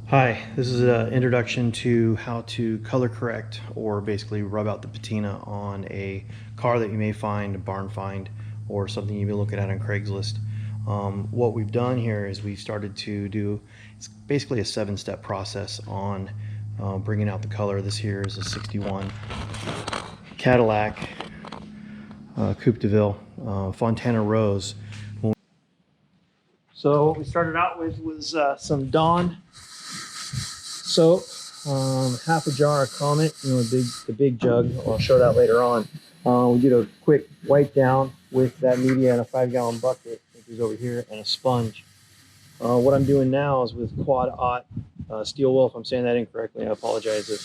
Hi, this is an introduction to how to color correct or basically rub out the patina on a car that you may find, a barn find, or something you've been looking at on Craigslist. What we've done here is we started to do, it's basically a 7-step process on bringing out the color. This here is a 61 Cadillac Deville Fontana Rose. So what we started out with was some Dawn soap, half a jar of Comet, the big jug. I'll show that later on. We did a quick wipe down with that media in a 5-gallon bucket, which is over here, and a sponge. What I'm doing now is with Quad Ot steel wool. If I'm saying that incorrectly, I apologize if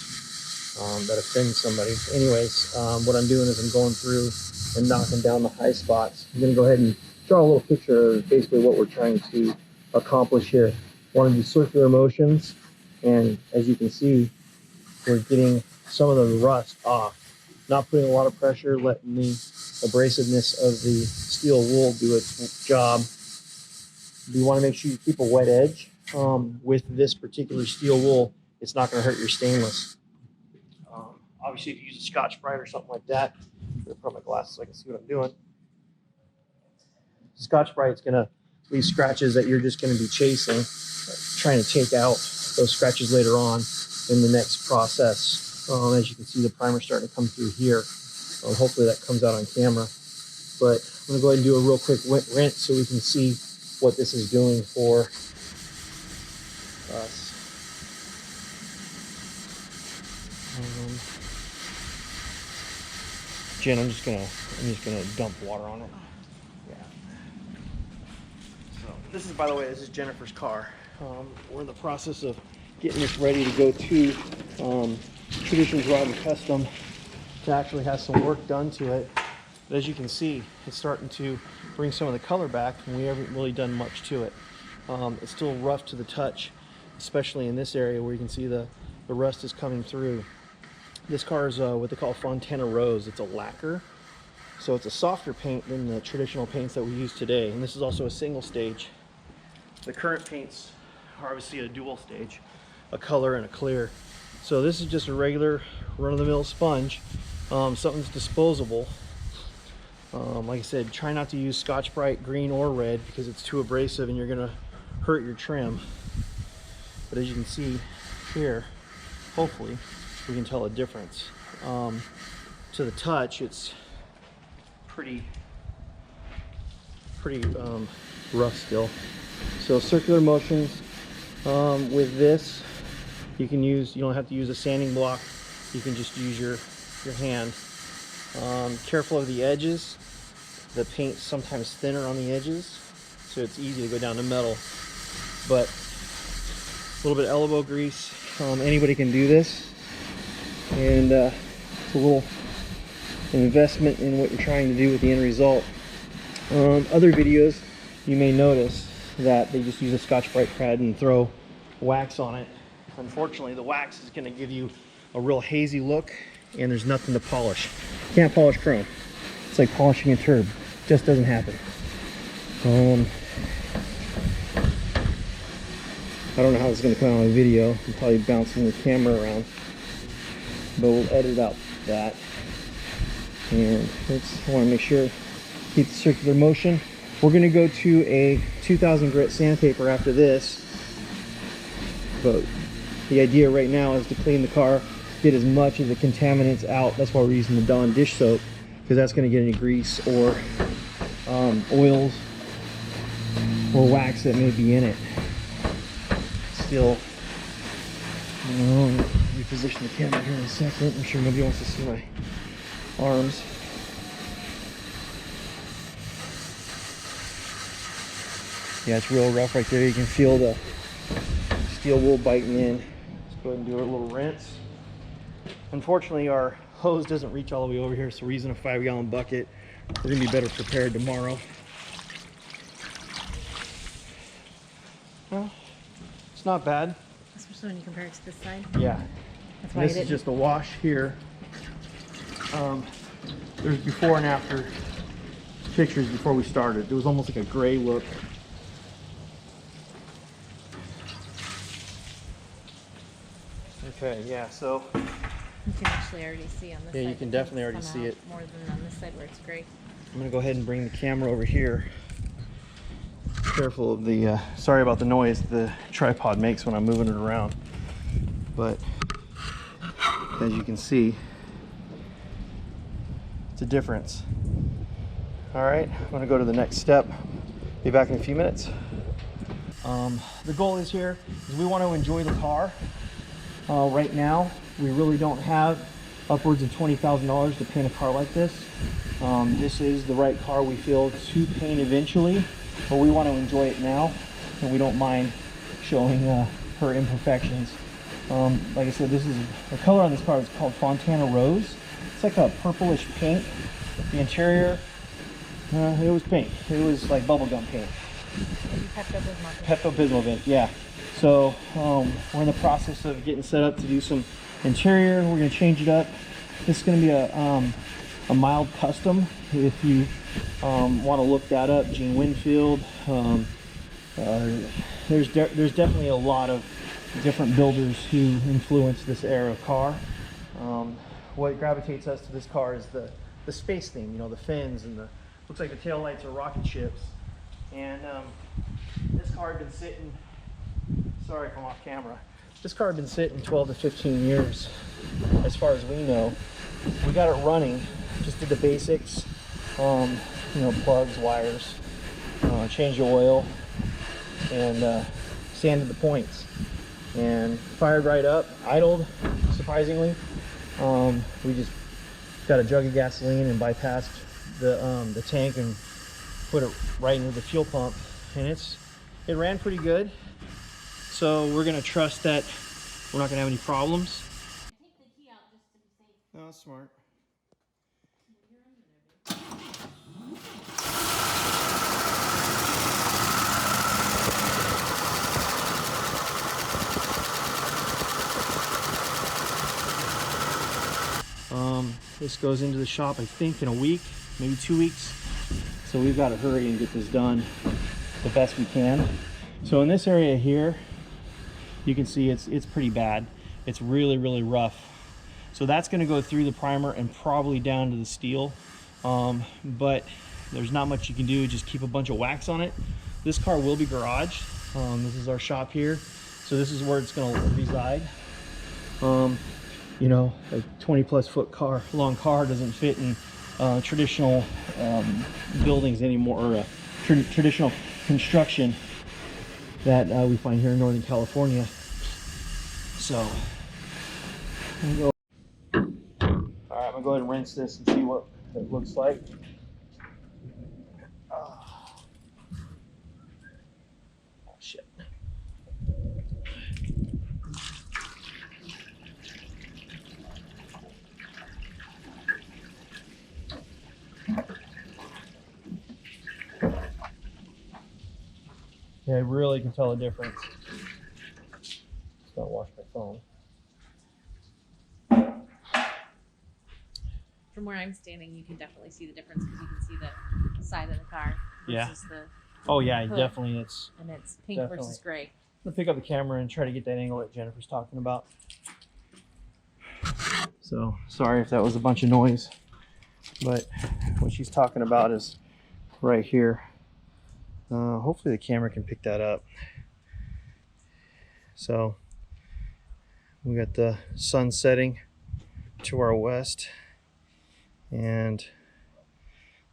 that offends somebody. Anyways, what I'm doing is I'm going through and knocking down the high spots. I'm going to go ahead and draw a little picture of basically what we're trying to accomplish here. Want to do circular motions. And as you can see, we're getting some of the rust off. Not putting a lot of pressure, letting the abrasiveness of the steel wool do its job. You want to make sure you keep a wet edge. With this particular steel wool, it's not going to hurt your stainless. Obviously, if you use a Scotch-Brite or something like that, I'm going to put on my glasses so I can see what I'm doing. Scotch-Brite's going to leave scratches that you're just going to be chasing, trying to take out those scratches later on in the next process. As you can see, the primer's starting to come through here. Hopefully that comes out on camera. But I'm going to go ahead and do a real quick rinse so we can see what this is doing for us. Jen, I'm just gonna dump water on it. Yeah. So this is, by the way, this is Jennifer's car. We're in the process of getting this ready to go to Traditions Rod and Custom to actually have some work done to it. But as you can see, it's starting to bring some of the color back, and we haven't really done much to it. It's still rough to the touch, especially in this area where you can see the rust is coming through. This car is what they call Fontana Rose. It's a lacquer, so it's a softer paint than the traditional paints that we use today. And this is also a single stage. The current paints are obviously a dual stage, a color and a clear. So this is just a regular run-of-the-mill sponge, something's disposable. Like I said, try not to use Scotch-Brite green or red because it's too abrasive and you're gonna hurt your trim. But as you can see here, hopefully we can tell a difference. To the touch, it's pretty rough still. So circular motions with this, you don't have to use a sanding block. You can just use your hand. Careful of the edges. The paint's sometimes thinner on the edges, so it's easy to go down to metal. But a little bit of elbow grease. Anybody can do this, and it's a little investment in what you're trying to do with the end result. Other videos, you may notice that they just use a Scotch-Brite pad and throw wax on it. Unfortunately, the wax is going to give you a real hazy look, and there's nothing to polish. Can't polish chrome. It's like polishing a turd. Just doesn't happen. I don't know how it's going to come out on a video. I'm probably bouncing the camera around, but we'll edit out that. And I want to make sure, keep the circular motion. We're going to go to a 2000 grit sandpaper after this, but the idea right now is to clean the car, get as much of the contaminants out. That's why we're using the Dawn dish soap, because that's going to get any grease or oils or wax that may be in it. Still, reposition the camera here in a second. I'm sure nobody wants to see my arms. Yeah, it's real rough right there. You can feel the steel wool biting in. Let's go ahead and do a little rinse. Unfortunately, our hose doesn't reach all the way over here, so we're using a 5-gallon bucket. We're gonna be better prepared tomorrow. Well, it's not bad. Especially when you compare it to this side. Yeah. That's why this is just a wash here. There's before and after pictures before we started. There was almost like a gray look. Okay, yeah, so You can actually already see on this side. yeah, you can the definitely paint's already come see out it. more than on this side where it's gray. I'm gonna go ahead and bring the camera over here. Careful of the, sorry about the noise the tripod makes when I'm moving it around. But as you can see, it's a difference. All right, I'm gonna go to the next step. Be back in a few minutes. The goal is here is we want to enjoy the car. Right now, we really don't have upwards of $20,000 to paint a car like this. This is the right car we feel to paint eventually, but we want to enjoy it now, and we don't mind showing her imperfections. Like I said, this is the color on this car is called Fontana Rose. It's like a purplish pink. The interior, it was pink. It was like bubblegum pink. Pepto-Bismol paint, yeah. So we're in the process of getting set up to do some interior. We're going to change it up. This is going to be a mild custom. If you want to look that up, Gene Winfield. There's definitely a lot of different builders who influenced this era of car. What gravitates us to this car is the space theme. You know, the fins and the looks like the tail lights are rocket ships. And this car had been sitting. Sorry if I'm off camera. This car had been sitting 12 to 15 years, as far as we know. We got it running, just did the basics, you know, plugs, wires, changed the oil, and sanded the points. And fired right up, idled, surprisingly. We just got a jug of gasoline and bypassed the tank and put it right into the fuel pump, and it ran pretty good. So we're gonna trust that we're not gonna have any problems. Take the key out just to be safe. Oh, that's smart. This goes into the shop, I think, in a week, maybe 2 weeks. So we've got to hurry and get this done the best we can. So in this area here, you can see it's pretty bad. It's really, really rough. So that's going to go through the primer and probably down to the steel. But there's not much you can do. Just keep a bunch of wax on it. This car will be garaged. This is our shop here. So this is where it's going to reside. You know, a 20+ foot long car doesn't fit in traditional buildings anymore, or traditional construction that we find here in Northern California. So, all right, I'm gonna go ahead and rinse this and see what it looks like. Oh, shit. Yeah, I really can tell a difference. Just gotta wash my phone. From where I'm standing, you can definitely see the difference because you can see the side of the car versus the Oh yeah, hood. definitely. It's. And it's pink versus gray. I'm gonna pick up the camera and try to get that angle that Jennifer's talking about. So sorry if that was a bunch of noise, but what she's talking about is right here. Hopefully the camera can pick that up. So we got the sun setting to our west, and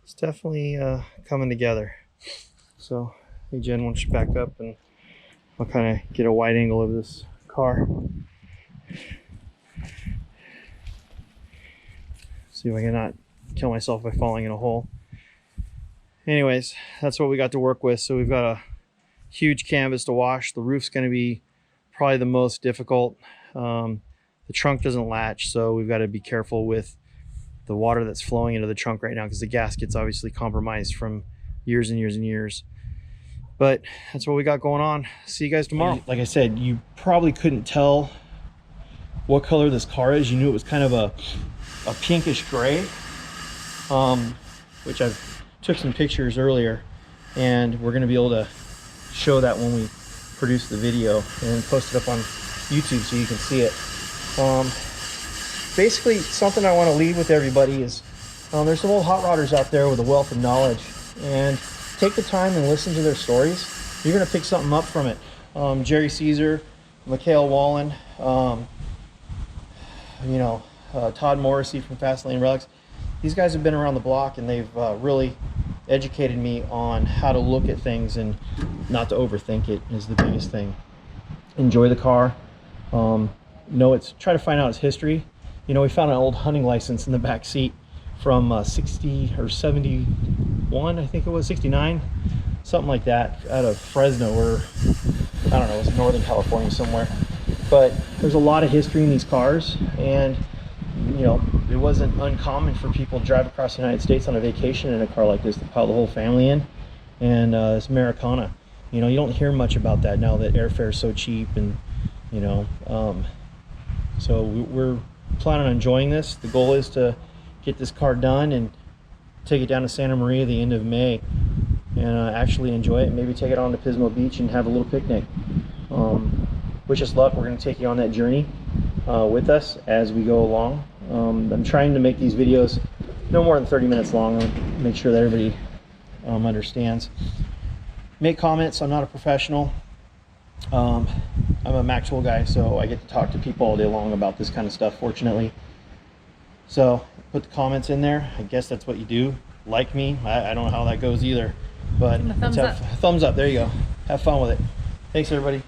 it's definitely coming together. So hey Jen, why don't you back up and I'll kind of get a wide angle of this car. See if I can not kill myself by falling in a hole. Anyways, that's what we got to work with. So we've got a huge canvas to wash. The roof's going to be probably the most difficult. The trunk doesn't latch, so we've got to be careful with the water that's flowing into the trunk right now because the gasket's obviously compromised from years and years and years. But that's what we got going on. See you guys tomorrow. Like I said, you probably couldn't tell what color this car is. You knew it was kind of a pinkish gray, which I've took some pictures earlier, and we're going to be able to show that when we produce the video and post it up on YouTube so you can see it. Basically, something I want to leave with everybody is there's some old hot rodders out there with a wealth of knowledge, and take the time and listen to their stories. You're going to pick something up from it. Jerry Caesar, Mikhail Wallen, Todd Morrissey from Fast Lane Relics. These guys have been around the block, and they've really educated me on how to look at things and not to overthink it is the biggest thing. Enjoy the car. Try to find out its history. We found an old hunting license in the back seat from 60 or 71, I think it was, 69, something like that, out of Fresno, or I don't know, it was Northern California somewhere. But there's a lot of history in these cars, and it wasn't uncommon for people to drive across the United States on a vacation in a car like this to pile the whole family in. And it's Americana. You don't hear much about that now that airfare is so cheap, and so we're planning on enjoying this. The goal is to get this car done and take it down to Santa Maria the end of May, and actually enjoy it. Maybe take it on to Pismo Beach and have a little picnic. Wish us luck. We're going to take you on that journey with us as we go along. I'm trying to make these videos no more than 30 minutes long. I'll make sure that everybody understands. Make comments. I'm not a professional. I'm a Maxwell guy, so I get to talk to people all day long about this kind of stuff, fortunately. So put the comments in there. I guess that's what you do. Like me. I don't know how that goes either, but Thumbs up. Thumbs up. There you go. Have fun with it. Thanks, everybody.